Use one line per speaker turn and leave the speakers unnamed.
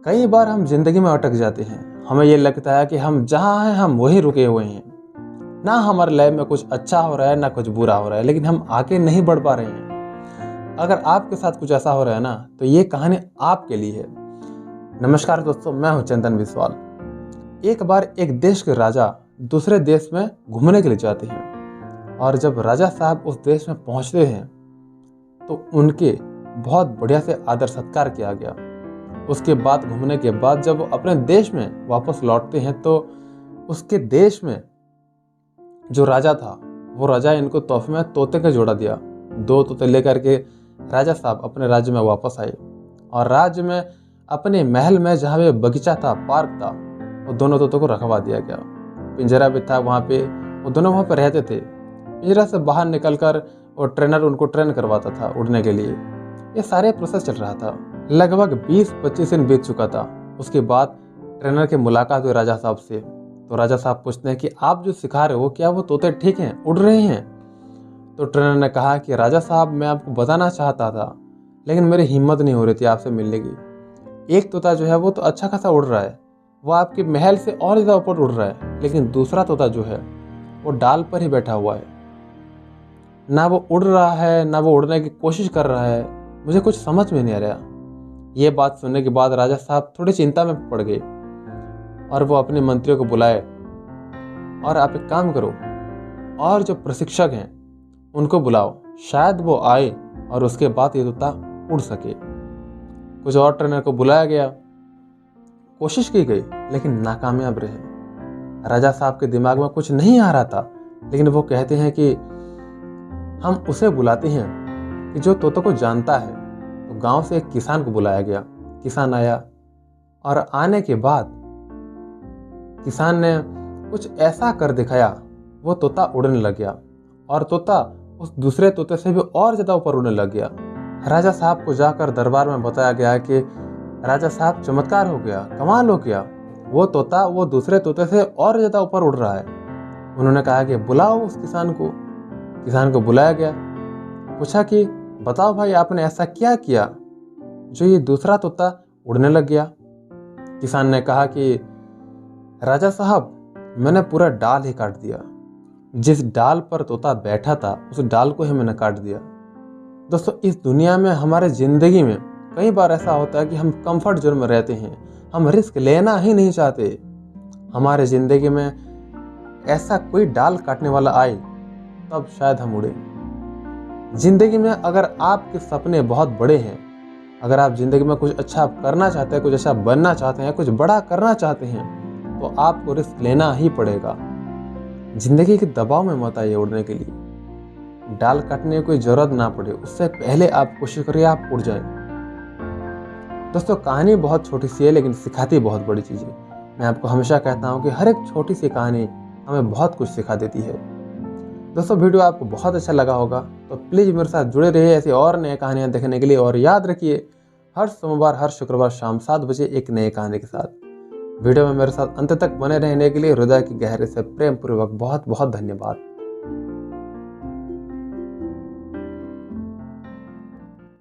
कई बार हम जिंदगी में अटक जाते हैं। हमें ये लगता है कि हम जहाँ हैं हम वहीं रुके हुए हैं। ना हमारे लाइफ में कुछ अच्छा हो रहा है ना कुछ बुरा हो रहा है, लेकिन हम आगे नहीं बढ़ पा रहे हैं। अगर आपके साथ कुछ ऐसा हो रहा है ना, तो ये कहानी आपके लिए है। नमस्कार दोस्तों, मैं हूं चंदन बिस्वाल। एक बार एक देश के राजा दूसरे देश में घूमने के लिए जाते हैं, और जब राजा साहब उस देश में पहुंचते हैं तो उनके बहुत बढ़िया से आदर सत्कार किया गया। उसके बाद घूमने के बाद जब वो अपने देश में वापस लौटते हैं तो उसके देश में जो राजा था, वो राजा इनको तोहफे में तोते का जोड़ा दिया। 2 तोते लेकर के राजा साहब अपने राज्य में वापस आए, और राज्य में अपने महल में जहाँ पे बगीचा था, पार्क था, वो दोनों तोतों को रखवा दिया गया। पिंजरा भी था वहाँ पे, वो दोनों वहाँ पे रहते थे। पिंजरा से बाहर निकलकर वो ट्रेनर उनको ट्रेन करवाता था उड़ने के लिए। ये सारे प्रोसेस चल रहा था। लगभग 20-25 दिन बीत चुका था। उसके बाद ट्रेनर की मुलाकात हुई राजा साहब से। तो राजा साहब पूछते हैं कि आप जो सिखा रहे हो, क्या वो तोते ठीक हैं, उड़ रहे हैं? तो ट्रेनर ने कहा कि राजा साहब, मैं आपको बताना चाहता था, लेकिन मेरी हिम्मत नहीं हो रही थी आपसे मिलने की। एक तोता जो है वो तो अच्छा खासा उड़ रहा है, वो आपके महल से और ज़्यादा ऊपर उड़ रहा है, लेकिन दूसरा तोता जो है वो डाल पर ही बैठा हुआ है। ना वो उड़ रहा है, ना वो उड़ने की कोशिश कर रहा है। मुझे कुछ समझ में नहीं आ रहा। ये बात सुनने के बाद राजा साहब थोड़ी चिंता में पड़ गए, और वो अपने मंत्रियों को बुलाए, और आप एक काम करो, और जो प्रशिक्षक हैं उनको बुलाओ, शायद वो आए और उसके बाद ये तोता उड़ सके। कुछ और ट्रेनर को बुलाया गया, कोशिश की गई, लेकिन नाकामयाब रहे। राजा साहब के दिमाग में कुछ नहीं आ रहा था, लेकिन वो कहते हैं कि हम उसे बुलाते हैं कि जो तोतों को जानता है। तो गांव से एक किसान को बुलाया गया। किसान आया, और आने के बाद किसान ने कुछ ऐसा कर दिखाया, वो तोता उड़ने लग गया, और तोता उस दूसरे तोते से भी और ज़्यादा ऊपर उड़ने लग गया। राजा साहब को जाकर दरबार में बताया गया कि राजा साहब, चमत्कार हो गया, कमाल हो गया, वो तोता वो दूसरे तोते से और ज़्यादा ऊपर उड़ रहा है। उन्होंने कहा कि बुलाओ उस किसान को। किसान को बुलाया गया, पूछा कि बताओ भाई, आपने ऐसा क्या किया जो ये दूसरा तोता उड़ने लग गया? किसान ने कहा कि राजा साहब, मैंने पूरा डाल ही काट दिया। जिस डाल पर तोता बैठा था उस डाल को ही मैंने काट दिया। दोस्तों, इस दुनिया में, हमारे ज़िंदगी में कई बार ऐसा होता है कि हम कंफर्ट जोन में रहते हैं, हम रिस्क लेना ही नहीं चाहते। हमारे ज़िंदगी में ऐसा कोई डाल काटने वाला आए, तब शायद हम उड़े। ज़िंदगी में अगर आपके सपने बहुत बड़े हैं, अगर आप ज़िंदगी में कुछ अच्छा करना चाहते हैं, कुछ अच्छा बनना चाहते हैं, कुछ बड़ा करना चाहते हैं, तो आपको रिस्क लेना ही पड़ेगा। ज़िंदगी के दबाव में मत आइए उड़ने के लिए। डाल काटने की कोई ज़रूरत ना पड़े, उससे पहले आप कोशिश करिए आप उड़ जाएं। दोस्तों, कहानी बहुत छोटी सी है, लेकिन सिखाती बहुत बड़ी चीज़ है। मैं आपको हमेशा कहता हूँ कि हर एक छोटी सी कहानी हमें बहुत कुछ सिखा देती है। दोस्तों, वीडियो आपको बहुत अच्छा लगा होगा, तो प्लीज़ मेरे साथ जुड़े रहिए ऐसी और नई कहानियाँ देखने के लिए। और याद रखिए, हर सोमवार हर शुक्रवार शाम 7 बजे एक नई कहानी के साथ। वीडियो में मेरे साथ अंत तक बने रहने के लिए हृदय की गहरे से प्रेम पूर्वक बहुत बहुत धन्यवाद।